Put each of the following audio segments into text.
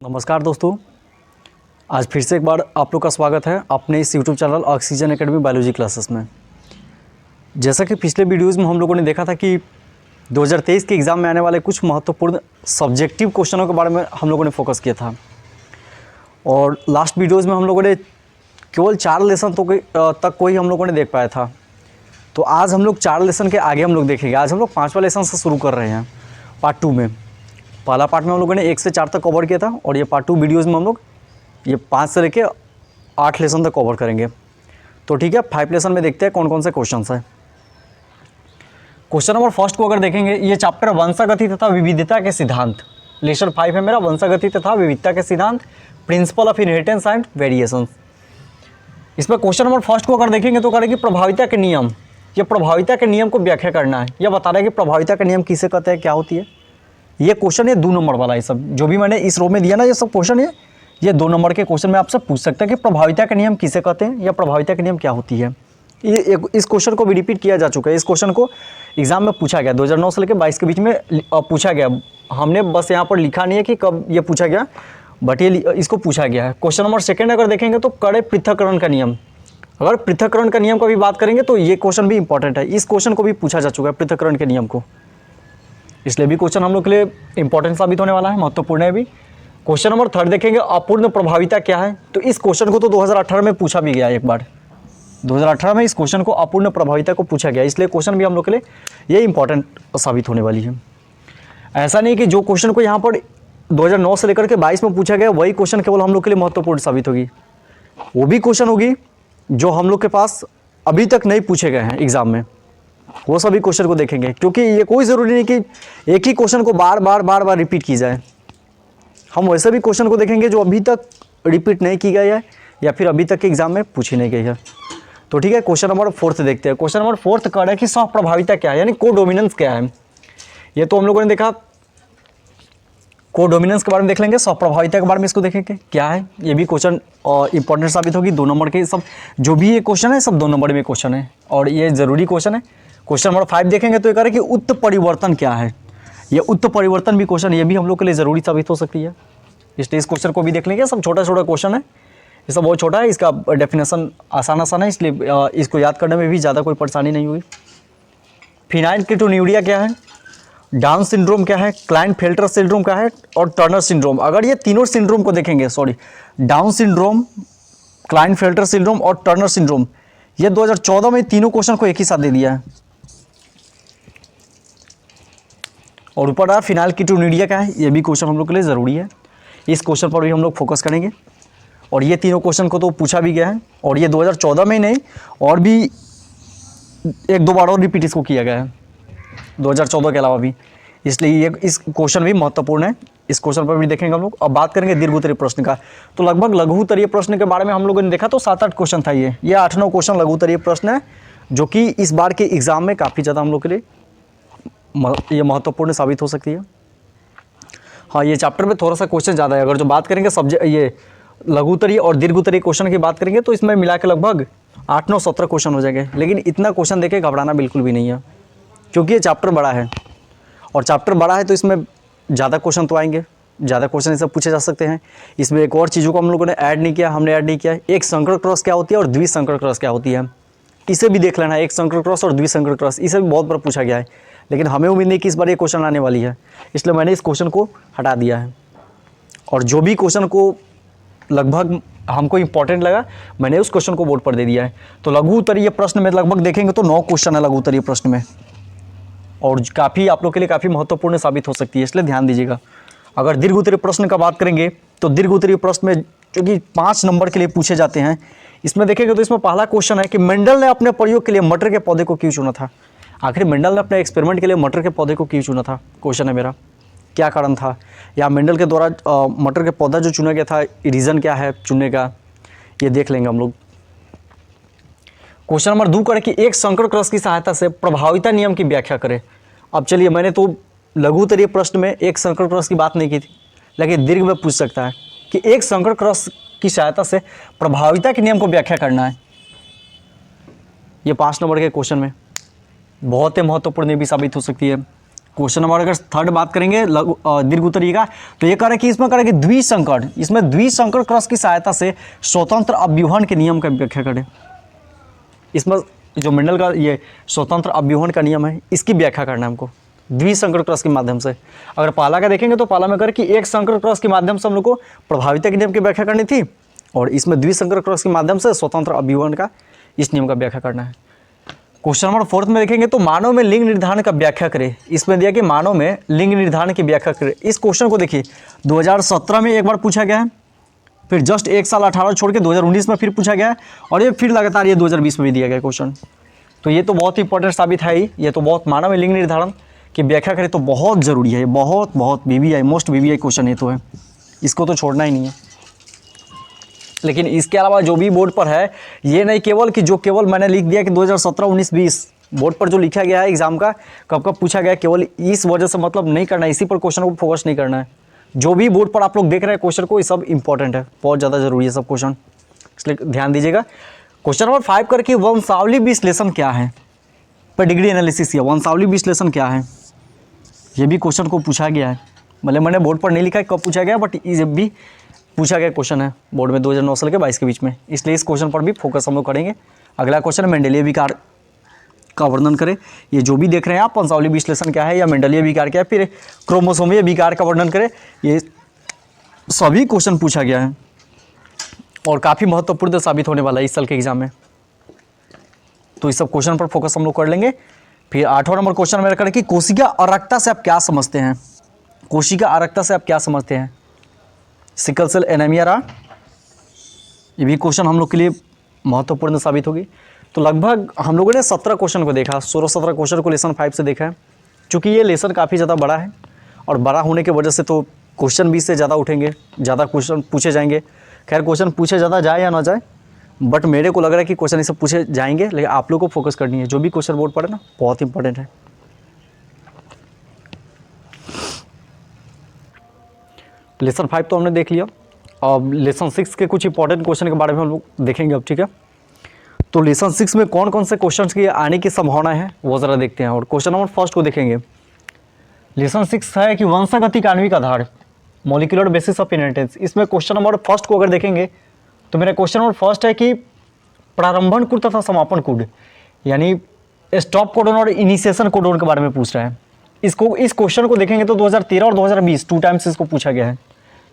नमस्कार दोस्तों, आज फिर से एक बार आप लोग का स्वागत है अपने इस YouTube channel oxygen academy biology classes में। जैसा कि पिछले वीडियोज़ में हम लोगों ने देखा था कि 2023 के एग्ज़ाम में आने वाले कुछ महत्वपूर्ण सब्जेक्टिव क्वेश्चनों के बारे में हम लोगों ने फोकस किया था और लास्ट वीडियोज़ में हम लोगों ने केवल 4 लेसन तक को ही हम लोगों ने देख पाया था। तो आज हम लोग 4 लेसन के आगे हम लोग देखेंगे। आज हम लोग 5वां लेसन से शुरू कर रहे हैं पार्ट 2 में। पहला पार्ट में हम लोगों ने 1 से 4 तक कवर किया था और ये पार्ट 2 वीडियोज़ में हम लोग ये 5 से लेके 8 लेसन तक कवर करेंगे। तो ठीक है, 5 लेसन में देखते हैं कौन कौन से क्वेश्चन हैं। क्वेश्चन नंबर फर्स्ट को अगर देखेंगे, ये चैप्टर वंशागति तथा विविधता के सिद्धांत, लेसन 5 है मेरा, वंशागति तथा विविधता के सिद्धांत, principle of inheritance and variation. इसमें क्वेश्चन नंबर फर्स्ट को अगर देखेंगे तो करेंगे प्रभाविता के नियम। ये प्रभाविता के नियम को व्याख्या करना है। यह बता रहा है कि प्रभाविता के नियम किसे कहते हैं, क्या होती है। ये क्वेश्चन है 2 नंबर वाला। ये सब जो भी मैंने इस रो में दिया ना, ये सब क्वेश्चन है, ये 2 नंबर के क्वेश्चन में आपसे पूछ सकते हैं कि प्रभाविता के नियम किसे कहते हैं या प्रभाविता के नियम क्या होती है। इस क्वेश्चन को भी रिपीट किया जा चुका है। इस क्वेश्चन को एग्जाम में पूछा गया 2009 से लेकर 22 के बीच में पूछा गया। हमने बस यहाँ पर लिखा नहीं है कि कब ये पूछा गया, बट ये इसको पूछा गया है। क्वेश्चन नंबर सेकेंड अगर देखेंगे तो कड़े पृथक्करण का नियम। अगर पृथक्करण का नियम का भी बात करेंगे तो ये क्वेश्चन भी इंपॉर्टेंट है। इस क्वेश्चन को भी पूछा जा चुका है, पृथक्करण के नियम को, इसलिए भी क्वेश्चन हम लोग के लिए इंपॉर्टेंट साबित होने वाला है, महत्वपूर्ण है भी। क्वेश्चन नंबर 3 देखेंगे, अपूर्ण प्रभाविता क्या है। तो इस क्वेश्चन को तो 2018 में पूछा भी गया एक बार। 2018 में इस क्वेश्चन को अपूर्ण प्रभाविता को पूछा गया, इसलिए क्वेश्चन भी हम लोग के लिए ये इंपॉर्टेंट साबित होने वाली है। ऐसा नहीं कि जो क्वेश्चन को यहाँ पर 2009 से लेकर के 22 में पूछा गया वही क्वेश्चन केवल हम लोग के लिए महत्वपूर्ण साबित होगी। वो भी क्वेश्चन होगी जो हम लोग के पास अभी तक नहीं पूछे गए हैं एग्जाम में, वो सभी क्वेश्चन को देखेंगे, क्योंकि ये कोई ज़रूरी नहीं कि एक ही क्वेश्चन को बार बार रिपीट की जाए। हम वैसे भी क्वेश्चन को देखेंगे जो अभी तक रिपीट नहीं की गई है या फिर अभी तक के एग्जाम में पूछी नहीं गई है। तो ठीक है, क्वेश्चन नंबर 4 देखते हैं। क्वेश्चन नंबर 4 कह रहा है कि सहप्रभाविता क्या है, यानी कोडोमिनेंस क्या है। ये तो हम लोगों ने देखा, कोडोमिनेंस के बारे में देख लेंगे, सहप्रभाविता के बारे में इसको देखेंगे क्या है। ये भी क्वेश्चन इंपॉर्टेंट साबित होगी। 2 नंबर के सब जो भी ये क्वेश्चन है सब 2 नंबर में क्वेश्चन है और ये ज़रूरी क्वेश्चन है। क्वेश्चन नंबर 5 देखेंगे तो ये कह रहा है कि उत्परिवर्तन क्या है। ये उत्परिवर्तन भी क्वेश्चन, ये भी हम लोग के लिए ज़रूरी साबित हो सकती है, इसलिए इस क्वेश्चन को भी देख लेंगे। सब छोटा छोटा क्वेश्चन है, ये सब बहुत छोटा है, इसका डेफिनेशन आसान है, इसलिए इसको याद करने में भी ज़्यादा कोई परेशानी नहीं हुई। फिनाइलकीटोन्यूरिया क्या है, डाउन सिंड्रोम क्या है, क्लाइनफेल्टर सिंड्रोम क्या है और टर्नर सिंड्रोम। अगर ये तीनों सिंड्रोम को देखेंगे, डाउन सिंड्रोम, क्लाइनफेल्टर सिंड्रोम और टर्नर सिंड्रोम, ये 2014 में तीनों क्वेश्चन को एक ही साथ दे दिया है। और ऊपर रहा फिनाइलकीटोन्यूरिया क्या है, ये भी क्वेश्चन हम लोग के लिए ज़रूरी है, इस क्वेश्चन पर भी हम लोग फोकस करेंगे। और ये तीनों क्वेश्चन को तो पूछा भी गया है और ये 2014 में ही नहीं और भी 1-2 बार और रिपीट इसको किया गया है 2014 के अलावा भी, इसलिए ये इस क्वेश्चन भी महत्वपूर्ण है। इस क्वेश्चन पर भी देखेंगे हम लोग। अब बात करेंगे दीर्घोत्तरीय प्रश्न का, तो लगभग लघुत्तरीय प्रश्न के बारे में हम लोगों ने देखा तो 7-8 क्वेश्चन था। ये 8-9 क्वेश्चन लघुत्तरीय प्रश्न है जो कि इस बार के एग्जाम में काफ़ी ज़्यादा हम लोग के लिए ये महत्वपूर्ण साबित हो सकती है। हाँ, ये चैप्टर में थोड़ा सा क्वेश्चन ज़्यादा है। अगर जो बात करेंगे सब्जेक्ट ये लघुत्तरीय और दीर्घोत्तरीय क्वेश्चन की बात करेंगे तो इसमें मिला के लगभग 8-9-17 क्वेश्चन हो जाएंगे। लेकिन इतना क्वेश्चन देके घबराना बिल्कुल भी नहीं है, क्योंकि ये चैप्टर बड़ा है और चैप्टर बड़ा है तो इसमें ज़्यादा क्वेश्चन तो आएंगे, ज़्यादा क्वेश्चन इससे पूछे जा सकते हैं। इसमें एक और चीज़ों को हम लोगों ने ऐड नहीं किया, हमने ऐड नहीं किया, एक संकर क्रॉस क्या होती है और द्विसंकर क्रॉस क्या होती है, इसे भी देख लेना है। एक संकर क्रॉस और द्विसंकर क्रॉस, इसे भी बहुत बार पूछा गया है, लेकिन हमें उम्मीद नहीं कि इस बार ये क्वेश्चन आने वाली है, इसलिए मैंने इस क्वेश्चन को हटा दिया है। और जो भी क्वेश्चन को लगभग हमको इंपॉर्टेंट लगा मैंने उस क्वेश्चन को बोर्ड पर दे दिया है। तो लघुत्तरीय प्रश्न में लगभग देखेंगे तो 9 क्वेश्चन है लघुत्तरीय प्रश्न में और काफ़ी आप लोग के लिए काफ़ी महत्वपूर्ण साबित हो सकती है, इसलिए ध्यान दीजिएगा। अगर दीर्घोत्तरीय प्रश्न का बात करेंगे तो दीर्घोत्तरीय प्रश्न में जो कि 5 नंबर के लिए पूछे जाते हैं, इसमें देखेंगे तो इसमें पहला क्वेश्चन है कि मेंडल ने अपने प्रयोग के लिए मटर के पौधे को क्यों चुना था। आखिर मेंडल ने अपने एक्सपेरिमेंट के लिए मटर के पौधे को क्यों चुना था, क्वेश्चन है मेरा, क्या कारण था, या मेंडल के द्वारा मटर के पौधा जो चुना गया था रीज़न क्या है चुनने का, ये देख लेंगे हम लोग। क्वेश्चन नंबर 2 करें कि एक संकर क्रॉस की सहायता से प्रभाविता नियम की व्याख्या करें। अब चलिए, मैंने तो लघुत्तरीय प्रश्न में एक संकर क्रॉस की बात नहीं की थी, लेकिन दीर्घ में पूछ सकता है कि एक संकर क्रॉस की सहायता से प्रभाविता के नियम को व्याख्या करना है। ये 5 नंबर के क्वेश्चन में बहुत ही महत्वपूर्ण भी साबित हो सकती है। क्वेश्चन नंबर अगर थर्ड बात करेंगे दीर्घ उत्तरीय का, तो ये कह रहा है कि इसमें करेंगे द्विसंकट, इसमें द्विसंकट क्रॉस की सहायता से स्वतंत्र अव्यूहन के नियम का व्याख्या करें। इसमें जो मेंडल का ये स्वतंत्र अव्यूहन का नियम है, इसकी व्याख्या करना है हमको द्विसंकर क्रॉस के माध्यम से। अगर पहला का देखेंगे तो पहला में कर कि एक संकर क्रॉस के माध्यम से हम लोग को प्रभाविता के नियम की व्याख्या करनी थी, और इसमें द्विसंकर क्रॉस के माध्यम से स्वतंत्र अभिवहन का इस नियम का व्याख्या करना है। क्वेश्चन नंबर 4 में देखेंगे तो मानव में लिंग निर्धारण का व्याख्या करें। इसमें दिया कि मानव में लिंग निर्धारण की व्याख्या करें। इस क्वेश्चन को देखिए 2017 में एक बार पूछा गया है, फिर जस्ट एक साल 18 छोड़ के 2019 में फिर पूछा गया है, और ये फिर लगातार ये 2020 में भी दिया गया क्वेश्चन। तो ये तो बहुत ही इंपॉर्टेंट साबित है ही, ये तो बहुत मानव में लिंग निर्धारण की व्याख्या करें तो बहुत ज़रूरी है, बहुत VVI मोस्ट VVI क्वेश्चन ये तो है, इसको तो छोड़ना ही नहीं है। लेकिन इसके अलावा जो भी बोर्ड पर है, ये नहीं केवल कि जो केवल मैंने लिख दिया कि 2017, 19, 20 बोर्ड पर जो लिखा गया है एग्जाम का कब कब पूछा गया है, केवल इस वजह से मतलब नहीं करना है, इसी पर क्वेश्चन को फोकस नहीं करना है। जो भी बोर्ड पर आप लोग देख रहे हैं क्वेश्चन को, ये सब इंपॉर्टेंट है, बहुत ज़्यादा जरूरी है सब क्वेश्चन, इसलिए ध्यान दीजिएगा। क्वेश्चन नंबर 5 करके वंशावली विश्लेषण क्या है, पर डिग्री एनालिसिस या वंशावली विश्लेषण क्या है, ये भी क्वेश्चन को पूछा गया है। मतलब मैंने बोर्ड पर नहीं लिखा है कब पूछा गया, बट ये भी पूछा गया क्वेश्चन है बोर्ड में 2009 साल के 22 के बीच में, इसलिए इस क्वेश्चन पर भी फोकस हम लोग करेंगे। अगला क्वेश्चन है मेंडलीय विकार का वर्णन करें। ये जो भी देख रहे हैं आप, वंशावली विश्लेषण क्या है या मेंडलीय विकार क्या है, फिर क्रोमोसोमीय विकार का वर्णन करें, ये सभी क्वेश्चन पूछा गया है और काफ़ी महत्वपूर्ण साबित होने वाला है इस साल के एग्जाम में। तो इस सब क्वेश्चन पर फोकस हम लोग कर लेंगे। फिर 8वां नंबर क्वेश्चन मेरा करें कि कोशिका अरक्ता से आप क्या समझते हैं, कोशिका अरक्ता से आप क्या समझते हैं, सिकल सेल एनीमिया रहा, ये भी क्वेश्चन हम लोग के लिए महत्वपूर्ण साबित होगी। तो लगभग हम लोगों ने 17 क्वेश्चन को देखा, 16-17 क्वेश्चन को लेसन 5 से देखा है। चूँकि ये लेसन काफ़ी ज़्यादा बड़ा है और बड़ा होने की वजह से तो क्वेश्चन भी इससे ज़्यादा उठेंगे, ज़्यादा क्वेश्चन पूछे जाएंगे। खैर क्वेश्चन पूछे ज़्यादा जाए या ना जाए, बट मेरे को लग रहा है कि क्वेश्चन ये सब पूछे जाएंगे, लेकिन आप लोग को फोकस करनी है। जो भी क्वेश्चन बोर्ड पड़े ना, बहुत इंपॉर्टेंट है। लेसन 5 तो हमने देख लिया, अब लेसन 6 के कुछ इंपॉर्टेंट क्वेश्चन के बारे में हम लोग देखेंगे अब, ठीक है। तो लेसन 6 में कौन कौन से क्वेश्चन की आने की संभावना है वो ज़रा देखते हैं। और क्वेश्चन नंबर 1 को देखेंगे। लेसन 6 है कि वंशागतिक आणविक आधार, मॉलिक्यूलर बेसिस ऑफ इनहेरिटेंस। इसमें क्वेश्चन नंबर 1 को अगर देखेंगे तो मेरा क्वेश्चन नंबर 1 है कि प्रारंभन कोड तथा समापन कोड, यानी स्टॉप कोडोन और इनिशिएशन कोडोन के बारे में पूछ रहा है। इसको इस क्वेश्चन को देखेंगे तो 2013 और 2020 2 टाइम्स इसको पूछा गया है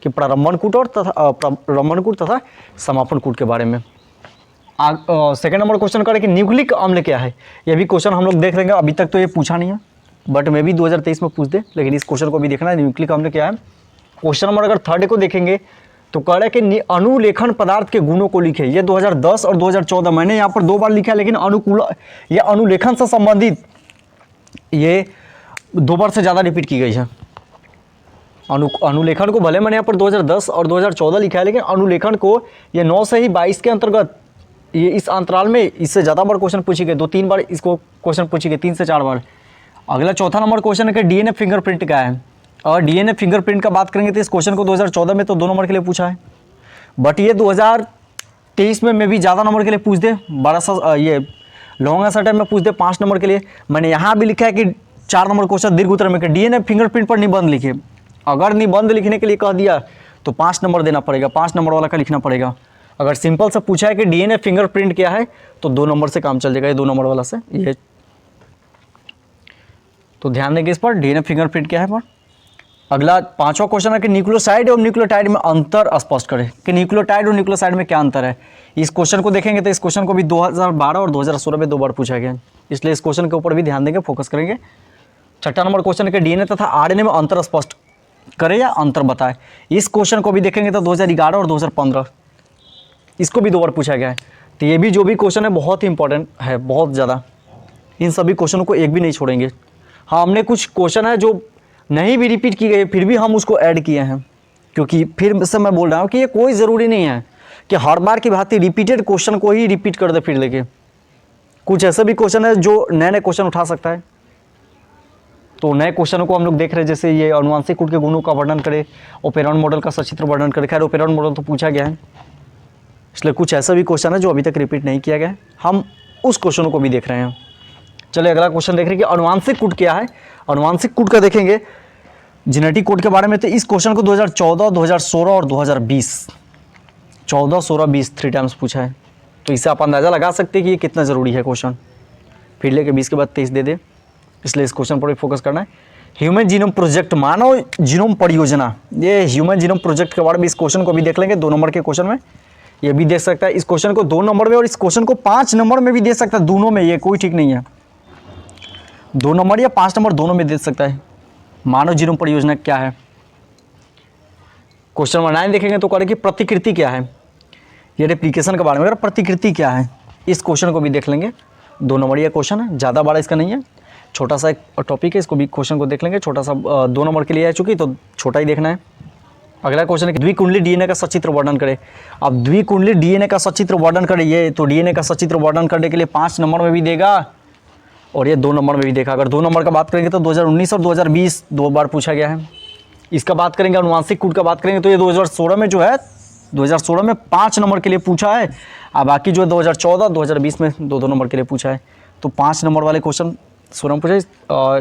कि प्रारंभन कोड और प्रारंभन कोड तथा समापन कोड के बारे में। सेकंड नंबर क्वेश्चन करें कि न्यूक्लिक अम्ल क्या है, ये भी क्वेश्चन हम लोग देख लेंगे। अभी तक तो ये पूछा नहीं है, बट मे भी 2023 में पूछ दे, लेकिन इस क्वेश्चन को भी देखना है, न्यूक्लिक अम्ल क्या है। क्वेश्चन नंबर अगर 3 को देखेंगे तो कह रहे हैं कि अनुलेखन पदार्थ के गुणों को लिखे। ये 2010 और 2014 मैंने यहाँ पर 2 बार लिखा है, लेकिन ये अनुलेखन से संबंधित ये 2 बार से ज़्यादा रिपीट की गई है। अनुलेखन को भले मैंने यहाँ पर 2010 और 2014 लिखा है, लेकिन अनुलेखन को ये 9 से ही 22 के अंतर्गत ये इस अंतराल में इससे ज़्यादा बार क्वेश्चन पूछी गए, 2-3 बार इसको क्वेश्चन पूछी गई, 3 से 4 बार। अगला चौथा नंबर क्वेश्चन है कि डीएनए फिंगरप्रिंट क्या है। और डीएनए फिंगरप्रिंट का बात करेंगे तो इस क्वेश्चन को 2014 में तो 2 नंबर के लिए पूछा है, बट ये 2023 में भी ज़्यादा नंबर के लिए पूछ दे, बड़ा सा ये लॉन्ग आंसर टाइम में पूछ दे 5 नंबर के लिए। मैंने यहाँ भी लिखा है कि 4 नंबर क्वेश्चन दीर्घ उत्तर में कि डीएनए फिंगरप्रिंट पर निबंध लिखे। अगर निबंध लिखने के लिए कह दिया तो 5 नंबर देना पड़ेगा, 5 नंबर वाला का लिखना पड़ेगा। अगर सिंपल से पूछा है कि डीएनए फिंगरप्रिंट क्या है तो 2 नंबर से काम चल जाएगा, ये 2 नंबर वाला से ये। तो ध्यान देंगे इस पर, डीएनए फिंगरप्रिंट क्या है पर। अगला 5वां क्वेश्चन है कि न्यूक्लियोसाइड और न्यूक्लियोटाइड में अंतर स्पष्ट करें, कि न्यूक्लियोटाइड और न्यूक्लियोसाइड में क्या अंतर है। इस क्वेश्चन को देखेंगे तो इस क्वेश्चन को भी 2012 और 2016 में 2 बार पूछा गया, इसलिए इस क्वेश्चन के ऊपर भी ध्यान देंगे, फोकस करेंगे। 6वां नंबर क्वेश्चन है कि डीएनए तथा आरएनए में अंतर स्पष्ट करें या अंतर बताए। इस क्वेश्चन को भी देखेंगे तो 2011 और 2015 इसको भी 2 बार पूछा गया है। तो ये भी जो भी क्वेश्चन है बहुत ही इंपॉर्टेंट है, बहुत ज़्यादा। इन सभी क्वेश्चनों को एक भी नहीं छोड़ेंगे। हाँ, हमने कुछ क्वेश्चन है जो नहीं भी रिपीट की गई, फिर भी हम उसको ऐड किए हैं, क्योंकि फिर से मैं बोल रहा हूँ कि ये कोई ज़रूरी नहीं है कि हर बार की भांति रिपीटेड क्वेश्चन को ही रिपीट कर दे फिर लेके। कुछ ऐसे भी क्वेश्चन है जो नए नए क्वेश्चन उठा सकता है। तो नए क्वेश्चनों को हम लोग देख रहे हैं, जैसे ये अनुवांशिक कोड के गुणों का वर्णन करें, ओपेरॉन मॉडल का सचित्र वर्णन करें। खैर ओपेरॉन मॉडल तो पूछा गया है, इसलिए कुछ ऐसा भी क्वेश्चन है जो अभी तक रिपीट नहीं किया गया है, हम उस क्वेश्चनों को भी देख रहे हैं। चलिए अगला क्वेश्चन देख रहे हैं कि अनुवांशिक कोड क्या है। अनुवांशिक कोड का देखेंगे जेनेटिक कोड के बारे में। तो इस क्वेश्चन को 2014, 2016 और 2020, 14, 16, 20 3 टाइम्स पूछा है। तो इससे आप अंदाज़ा लगा सकते हैं कि ये कितना ज़रूरी है क्वेश्चन। फिर लेके 20 के बाद 23 दे दे, इसलिए इस क्वेश्चन पर भी फोकस करना है। ह्यूमन जीनोम प्रोजेक्ट, मानव जीनोम परियोजना, ये ह्यूमन जीनोम प्रोजेक्ट के बारे में इस क्वेश्चन को भी देख लेंगे 2 नंबर के क्वेश्चन में। ये भी देख सकता है इस क्वेश्चन को 2 नंबर में और इस क्वेश्चन को 5 नंबर में भी दे सकता है, दोनों में, ये कोई ठीक नहीं है। 2 नंबर या 5 नंबर दोनों में दे सकता है। मानव जीनोम परियोजना क्या है। क्वेश्चन नंबर 9 देखेंगे तो करें कि प्रतिकृति क्या है। ये रेप्लिकेशन के बारे में, अगर प्रतिकृति क्या है, इस क्वेश्चन को भी देख लेंगे। 2 नंबर ये क्वेश्चन है, ज़्यादा बड़ा इसका नहीं है, छोटा सा एक टॉपिक है, इसको भी क्वेश्चन को देख लेंगे। छोटा सा 2 नंबर के लिए आ चुकी, तो छोटा ही देखना है। अगला क्वेश्चन है कि द्विकुंडली डीएनए का सचित्र वर्णन करें। अब द्विकुंडली डीएनए का सचित्र वर्णन करें, ये तो डीएनए का सचित्र वर्णन करने के लिए 5 नंबर में भी देगा और ये 2 नंबर में भी देखा। अगर 2 नंबर का बात करेंगे तो 2019 और 2020 2 बार पूछा गया है। इसका बात करेंगे अनुवांशिक कोड का बात करेंगे तो ये 2016 में जो है, 2016 में 5 नंबर के लिए पूछा है, और बाकी जो है 2014, 2020 में 2-2 नंबर के लिए पूछा है। तो 5 नंबर वाले क्वेश्चन 16 में पूछा।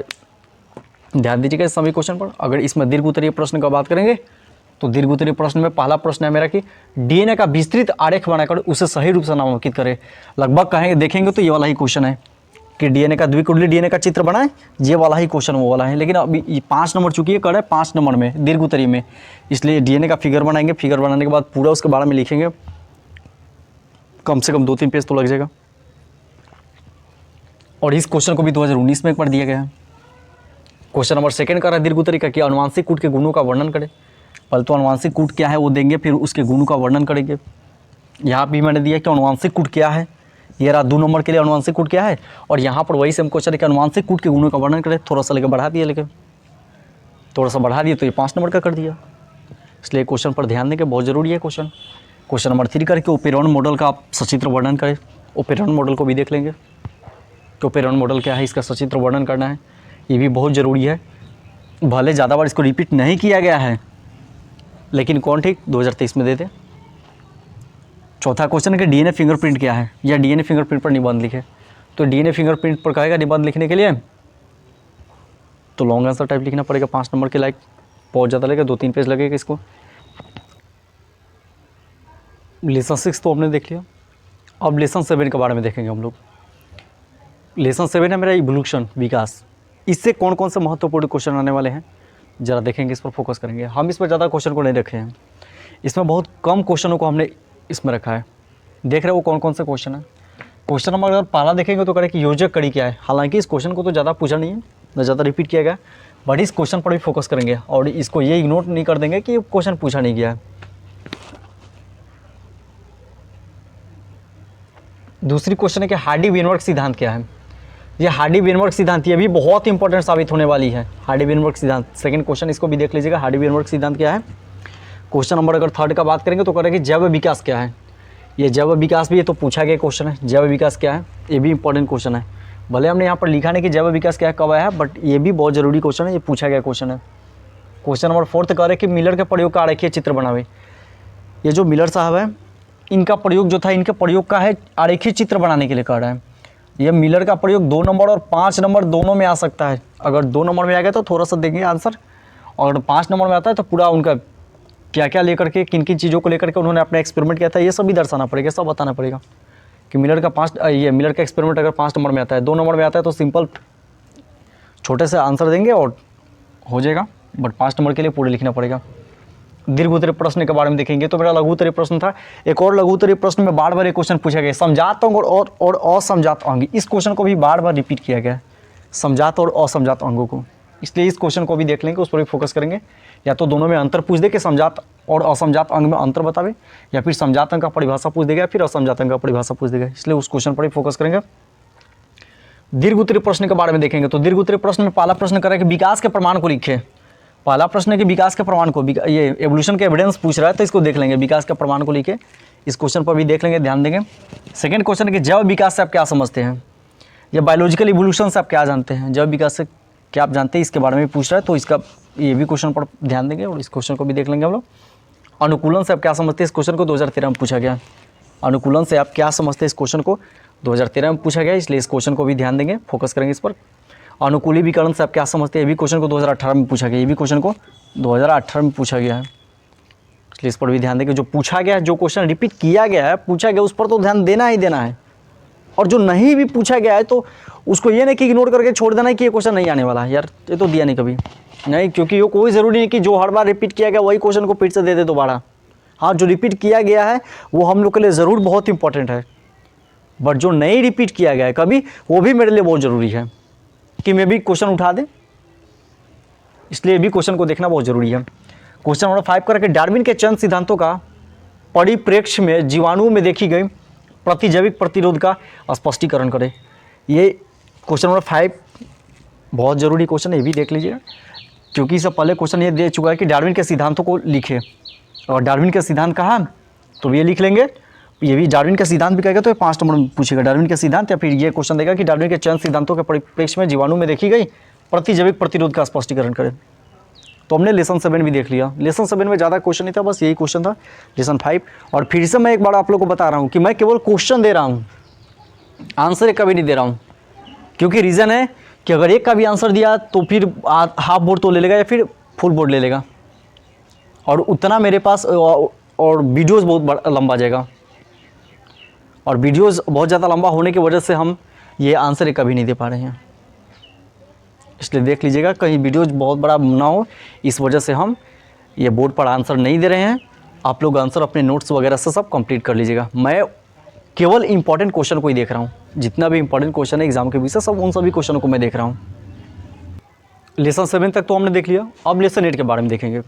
ध्यान दीजिएगा इस सभी क्वेश्चन पर। अगर इसमें दीर्घ उत्तरीय प्रश्न का बात करेंगे तो दीर्घ उत्तरीय प्रश्न में पहला प्रश्न है मेरा कि डीएनए का विस्तृत आरेख बनाकर उसे सही रूप से नामांकित करें। लगभग कहेंगे देखेंगे तो ये वाला ही क्वेश्चन है कि डीएनए का, द्विकुंडली डीएनए का चित्र बनाए, ये वाला ही क्वेश्चन वो वाला है। लेकिन अभी 5 नंबर चूंकि ये कर है 5 नंबर में दीर्घ उत्तरीय में, इसलिए डीएनए का फिगर बनाएंगे। फिगर बनाने के बाद पूरा उसके बारे में लिखेंगे, कम से कम 2-3 पेज तो लग जाएगा। और इस क्वेश्चन को भी 2019 में एक बार दिया गया है। क्वेश्चन नंबर 2 का रहा है दीर्घ उत्तरीय का कि अनुवांशिक कोड के गुणों का वर्णन करें। पहले तो अनुवांशिक कोड क्या है वो देंगे, फिर उसके गुणों का वर्णन करेंगे। यहाँ भी मैंने दिया कि अनुवांशिक कोड क्या है, ये रहा 2 नंबर के लिए अनुवांशिक कोड क्या है, और यहाँ पर वही सेम क्वेश्चन है कि अनुवांशिक कोड के गुणों का वर्णन करें। थोड़ा सा लेकर बढ़ा दिया, लेकिन थोड़ा सा बढ़ा दिया तो ये 5 नंबर का कर दिया, इसलिए क्वेश्चन पर ध्यान देंगे, बहुत जरूरी है क्वेश्चन। क्वेश्चन नंबर 3 करके ओपेरॉन मॉडल का आप सचित्र वर्णन करें। ओपेरॉन मॉडल को भी देख लेंगे कि ओपेरॉन मॉडल क्या है, इसका सचित्र वर्णन करना है, ये भी बहुत ज़रूरी है। भले ज़्यादा बार इसको रिपीट नहीं किया गया है, लेकिन कौन ठीक 2023 में देते। चौथा क्वेश्चन है कि डीएनए फिंगरप्रिंट क्या है, या डीएनए फिंगरप्रिंट पर निबंध लिखे। तो डीएनए फिंगरप्रिंट पर कहेगा निबंध लिखने के लिए तो लॉन्ग आंसर टाइप लिखना पड़ेगा, 5 नंबर के लायक, बहुत ज़्यादा लगेगा, 2-3 पेज लगेगा इसको। लेसन 6 तो हमने देख लिया, अब लेसन 7 के बारे में देखेंगे हम लोग। लेसन 7 है मेरा इवोल्यूशन, विकास। इससे कौन कौन से महत्वपूर्ण क्वेश्चन आने वाले हैं ज़रा देखेंगे, इस पर फोकस करेंगे। हम इस पर ज़्यादा क्वेश्चन को नहीं रखे हैं, इसमें बहुत कम क्वेश्चनों को हमने इसमें रखा है। देख रहे हो वो कौन कौन से क्वेश्चन है। क्वेश्चन नंबर अगर पहला देखेंगे तो करें कि योजक कड़ी क्या है। हालांकि इस क्वेश्चन को तो ज़्यादा पूछा नहीं है, न ज़्यादा रिपीट किया गया, बट इस क्वेश्चन पर भी फोकस करेंगे और इसको ये इग्नोर नहीं कर देंगे कि क्वेश्चन पूछा नहीं गया है। दूसरी क्वेश्चन है कि हार्डी-वेनबर्ग सिद्धांत क्या है। ये हार्डी-वेनबर्ग सिद्धांत ये भी बहुत इंपॉर्टेंट साबित होने वाली है। हार्डी-वेनबर्ग सिद्धांत 2nd क्वेश्चन, इसको भी देख लीजिएगा। हार्डी-वेनबर्ग सिद्धांत क्या है। क्वेश्चन नंबर अगर 3 का बात करेंगे तो करेंगे जैव विकास क्या है। ये जैव विकास भी ये तो पूछा गया क्वेश्चन है, जैव विकास क्या है, ये भी इंपॉर्टेंट क्वेश्चन है। भले हमने यहाँ पर लिखा नहीं कि जैव विकास क्या है, कब आया है, बट ये भी बहुत जरूरी क्वेश्चन है, ये पूछा गया क्वेश्चन है। क्वेश्चन नंबर 4 कह रहे कि मिलर के प्रयोग का आरेखीय चित्र बनावे। ये जो मिलर साहब है, इनका प्रयोग जो था, इनके प्रयोग का है आरेखीय चित्र बनाने के लिए कह रहा है। ये मिलर का प्रयोग 2 नंबर और 5 नंबर दोनों में आ सकता है। अगर 2 नंबर में आ गया तो थोड़ा सा देंगे आंसर, और 5 नंबर में आता है तो पूरा उनका क्या क्या लेकर के, किन किन चीज़ों को लेकर के उन्होंने अपना एक्सपेरिमेंट किया था, ये सब भी दर्शाना पड़ेगा, सब बताना पड़ेगा कि मिलर का एक्सपेरिमेंट अगर 5 नंबर में आता है, 2 नंबर में आता है तो सिंपल छोटे से आंसर देंगे और हो जाएगा, बट 5 नंबर के लिए पूरे लिखना पड़ेगा। दीर्घ उत्तरीय प्रश्न के बारे में देखेंगे तो मेरा लघु उत्तरीय प्रश्न था। एक और लघु उत्तरीय प्रश्न में बार बार एक क्वेश्चन पूछा गया, समझात अंग और असमझात अंग। इस क्वेश्चन को भी बार बार रिपीट किया गया है, समझात और असमझात अंगों को, इसलिए इस क्वेश्चन को भी देख लेंगे, उस पर भी फोकस करेंगे। या तो दोनों में अंतर पूछ दे कि समझात और असमझात अंग में अंतर बतावे, या फिर समझात अंग का परिभाषा पूछ देगा, फिर असमझात अंग का परिभाषा पूछ देगा, इसलिए उस क्वेश्चन पर भी फोकस करेंगे। दीर्घ उत्तरीय प्रश्न के बारे में देखेंगे तो दीर्घ उत्तरीय प्रश्न में पहला प्रश्न करें कि विकास के प्रमाण को लिखे। पहला प्रश्न है कि विकास के प्रमाण को, ये एवोल्यूशन के एविडेंस पूछ रहा है तो इसको देख लेंगे, विकास के प्रमाण को लिखे, इस क्वेश्चन पर भी देख लेंगे, ध्यान देंगे। सेकंड क्वेश्चन है कि जैव विकास से आप क्या समझते हैं, या बायोलॉजिकल इवोल्यूशन से आप क्या जानते हैं, जैव विकास से क्या आप जानते हैं, इसके बारे में पूछ रहा है तो इसका ये भी क्वेश्चन पर ध्यान देंगे और इस क्वेश्चन को भी देख लेंगे हम लोग। अनुकूलन से आप क्या समझते हैं, इस क्वेश्चन को 2013 में पूछा गया। अनुकूलन से आप क्या समझते हैं, इस क्वेश्चन को 2013 में पूछा गया, इसलिए इस क्वेश्चन को भी ध्यान देंगे, फोकस करेंगे इस पर। अनुकूली विकर्ण से आप क्या समझते हैं, ये भी क्वेश्चन को 2018 में पूछा गया, ये भी क्वेश्चन को 2018 में पूछा गया है, इसलिए इस पर भी ध्यान देंगे। जो पूछा गया है, जो क्वेश्चन रिपीट किया गया है, पूछा गया, उस पर तो ध्यान देना ही देना है। और जो नहीं भी पूछा गया है तो उसको ये नहीं कि इग्नोर करके छोड़ देना है कि ये क्वेश्चन नहीं आने वाला है, यार ये तो दिया नहीं कभी नहीं, क्योंकि ये कोई ज़रूरी नहीं कि जो हर बार रिपीट किया गया वही क्वेश्चन को फिर से दे दे दोबारा। हाँ, जो रिपीट किया गया है वो हम लोग के लिए ज़रूर बहुत इंपॉर्टेंट है, बट जो नहीं रिपीट किया गया है कभी, वो भी मेरे लिए बहुत ज़रूरी है कि मैं भी क्वेश्चन उठा दें, इसलिए भी क्वेश्चन को देखना बहुत ज़रूरी है। क्वेश्चन नंबर 5 करके डार्विन के चंद सिद्धांतों का परिप्रेक्ष्य में जीवाणुओं में देखी गई प्रतिजैविक प्रतिरोध का स्पष्टीकरण करें। ये क्वेश्चन नंबर 5 बहुत ज़रूरी क्वेश्चन है, ये भी देख लीजिएगा, क्योंकि इससे पहले क्वेश्चन ये दे चुका है कि डार्विन के सिद्धांतों को लिखे, और डार्विन के सिद्धांत कहाँ, तो ये लिख लेंगे। ये भी डार्विन का सिद्धांत भी कहेगा तो ये 5 नंबर में पूछेगा डार्विन के सिद्धांत, या फिर ये क्वेश्चन देगा कि डार्विन के चंद सिद्धांतों के परिप्रेक्ष्य में जीवाणु में देखी गई प्रतिजैविक प्रतिरोध का स्पष्टीकरण करें। तो हमने लेसन 7 भी देख लिया। लेसन 7 में ज़्यादा क्वेश्चन नहीं था, बस यही क्वेश्चन था लेसन 5। और फिर से मैं एक बार आप लोग को बता रहा हूँ कि मैं केवल क्वेश्चन दे रहा हूँ, आंसर एक कभी नहीं दे रहा हूँ, क्योंकि रीज़न है कि अगर एक का भी आंसर दिया तो फिर हाफ बोर्ड तो ले लेगा या फिर फुल बोर्ड ले लेगा, और उतना मेरे पास और वीडियोज़ बहुत लंबा जाएगा, और वीडियोज़ बहुत ज़्यादा लंबा होने की वजह से हम ये आंसर एक कभी नहीं दे पा रहे हैं। इसलिए देख लीजिएगा कहीं वीडियोज बहुत बड़ा ना हो, इस वजह से हम ये बोर्ड पर आंसर नहीं दे रहे हैं। आप लोग आंसर अपने नोट्स वगैरह से सब कंप्लीट कर लीजिएगा। मैं केवल इंपॉर्टेंट क्वेश्चन को ही देख रहा हूँ, जितना भी इंपॉर्टेंट क्वेश्चन है एग्जाम के विषय सब, उन सभी क्वेश्चनों को मैं देख रहा हूँ। लेसन 7 तक तो हमने देख लिया, अब लेसन 8 के बारे में देखेंगे।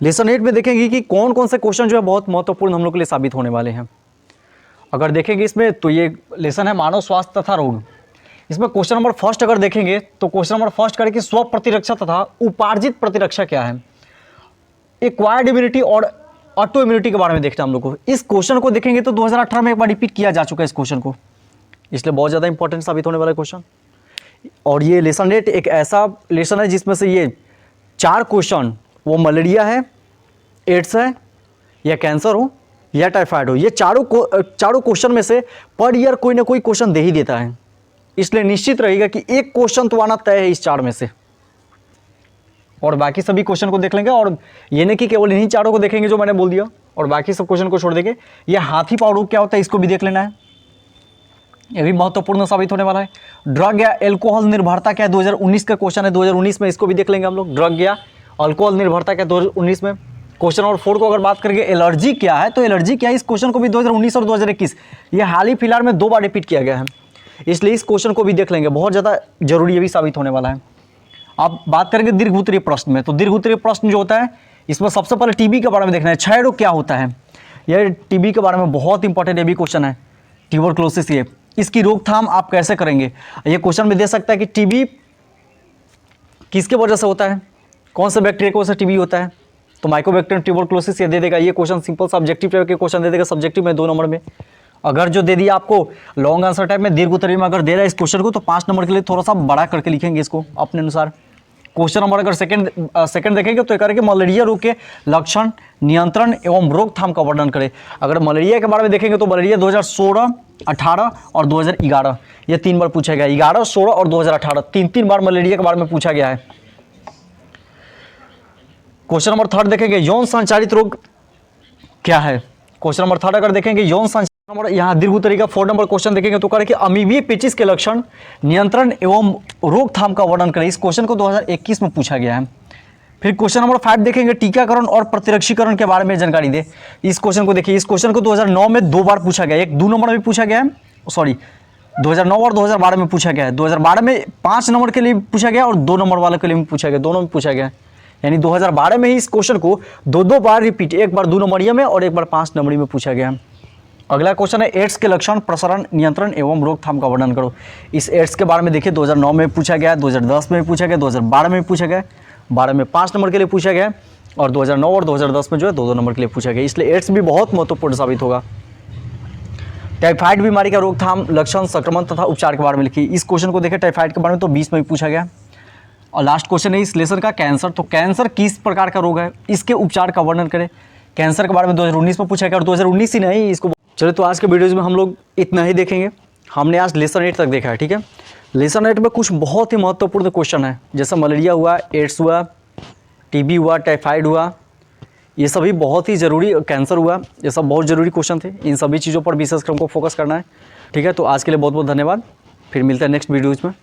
लेसन 8 में देखेंगे कि कौन कौन से क्वेश्चन जो है बहुत महत्वपूर्ण हम लोग के लिए साबित होने वाले हैं। अगर देखेंगे इसमें तो ये लेसन है मानव स्वास्थ्य तथा रोग। इसमें क्वेश्चन नंबर 1 अगर देखेंगे तो क्वेश्चन नंबर 1 करें कि स्व प्रतिरक्षा तथा उपार्जित प्रतिरक्षा क्या है, एक्वायर्ड इम्यूनिटी और ऑटो इम्यूनिटी के बारे में देखना हम लोग को। इस क्वेश्चन को देखेंगे तो 2018 में एक बार रिपीट किया जा चुका है इस क्वेश्चन को, इसलिए बहुत ज़्यादा इंपॉर्टेंट साबित होने वाला क्वेश्चन। और ये लेसन 8 एक ऐसा लेसन है जिसमें से ये 4 क्वेश्चन, वो मलेरिया है, एड्स है, या कैंसर हो, या टाइफाइड हो, ये चारों क्वेश्चन में से पर ईयर कोई ना कोई क्वेश्चन दे ही देता है, इसलिए निश्चित रहेगा कि एक क्वेश्चन तो आना तय है इस 4 में से। और बाकी सभी क्वेश्चन को देख लेंगे, और ये नहीं कि केवल इन्हीं 4 को देखेंगे जो मैंने बोल दिया और बाकी सब क्वेश्चन को छोड़ देंगे। ये हाथी पाँव रोग क्या होता है इसको भी देख लेना है, ये भी महत्वपूर्ण साबित होने वाला है। ड्रग या एल्कोहल निर्भरता क्या है, 2019 का क्वेश्चन है, 2019 में इसको भी देख लेंगे हम लोग। ड्रग या अल्कोहल निर्भरता क्या 2019 में। क्वेश्चन नंबर 4 को अगर बात करेंगे एलर्जी क्या है, तो एलर्जी क्या है, इस क्वेश्चन को भी 2019 और 2021 ये हाल ही फिलहाल में 2 बार रिपीट किया गया है, इसलिए इस क्वेश्चन को भी देख लेंगे, बहुत ज़्यादा जरूरी ये भी साबित होने वाला है। आप बात करेंगे दीर्घ उत्तरीय प्रश्न में, तो दीर्घ उत्तरीय प्रश्न जो होता है इसमें सबसे पहले टीबी के बारे में देखना है। क्षय रोग क्या होता है, यह टीबी के बारे में बहुत इंपॉर्टेंट ये भी क्वेश्चन है। ट्यूबरक्लोसिस, ये इसकी रोकथाम आप कैसे करेंगे, ये क्वेश्चन में दे सकता है कि टीबी किसके वजह से होता है, कौन से बैक्टीरिया की वजह से टीबी होता है, तो माइकोबैक्टीरियम ट्यूबरक्लोसिस ये दे देगा। ये क्वेश्चन सिंपल सब्जेक्टिव टाइप के क्वेश्चन दे देगा, सब्जेक्टिव में 2 नंबर में। अगर जो दे दिया आपको लॉन्ग आंसर टाइप में दीर्घ उत्तरीय में अगर दे रहा है इस क्वेश्चन को, तो 5 नंबर के लिए थोड़ा सा बड़ा करके लिखेंगे इसको अपने अनुसार। क्वेश्चन नंबर अगर सेकंड देखेंगे तो करेंगे मलेरिया रोग के लक्षण, नियंत्रण एवं रोकथाम का वर्णन करें। अगर मलेरिया के बारे में देखेंगे तो मलेरिया 2016, 18 और 2011 ये 3 बार पूछा गया है। 11, 16 और 2018 3 बार मलेरिया के बारे में पूछा गया है। क्वेश्चन नंबर 3 देखेंगे यौन संचारित रोग क्या है। क्वेश्चन नंबर 3 अगर देखेंगे यौन संचारित, यहाँ दीर्घ उत्तरीय का 4 नंबर क्वेश्चन देखेंगे तो करें कि अमीबीय पेचिश के लक्षण, नियंत्रण एवं रोकथाम का वर्णन करें। इस क्वेश्चन को 2021 में पूछा गया है। फिर क्वेश्चन नंबर 5 देखेंगे टीकाकरण और प्रतिरक्षीकरण के बारे में जानकारी दे। इस क्वेश्चन को देखिए, इस क्वेश्चन को 2009 में 2 बार पूछा गया है, एक 2 नंबर में पूछा गया है, सॉरी 2009 और 2012 में पूछा गया है। 2012 में 5 नंबर के लिए पूछा गया और 2 नंबर वाले के लिए भी पूछा गया, दोनों में पूछा गया, यानी 2012 में ही इस क्वेश्चन को 2 बार रिपीट, एक बार 2 नंबरिया में और एक बार 5 नंबरी में पूछा गया। अगला क्वेश्चन है एड्स के लक्षण, प्रसारण, नियंत्रण एवं रोकथाम का वर्णन करो। इस एड्स के बारे में देखिए 2009 में पूछा गया, 2010 में पूछा गया, 2012 में पूछा गया, 12 में 5 नंबर के लिए पूछा गया और 2009 और 2010 में जो है 2 नंबर के लिए पूछा गया। इसलिए एड्स भी बहुत महत्वपूर्ण साबित होगा। टाइफाइड बीमारी का रोकथाम, लक्षण, संक्रमण तथा उपचार के बारे में लिखिए। इस क्वेश्चन को देखें टाइफाइड के बारे में तो 20 में भी पूछा गया। और लास्ट क्वेश्चन है इस लेसन का कैंसर, तो कैंसर किस प्रकार का रोग है, इसके उपचार का वर्णन करें। कैंसर के बारे में 2019 में पूछा गया और 2019 ही नहीं इसको। चलो तो आज के वीडियोज़ में हम लोग इतना ही देखेंगे। हमने आज लेसन 8 तक देखा है, ठीक है। लेसन 8 में कुछ बहुत ही महत्वपूर्ण क्वेश्चन है, जैसे मलेरिया हुआ, एड्स हुआ, टीबी हुआ, टाइफाइड हुआ, ये सभी बहुत ही ज़रूरी, कैंसर हुआ, ये सब बहुत ज़रूरी क्वेश्चन थे। इन सभी चीज़ों पर विशेषकर हमको फोकस करना है, ठीक है। तो आज के लिए बहुत बहुत धन्यवाद, फिर मिलते हैं नेक्स्ट वीडियोज़ में।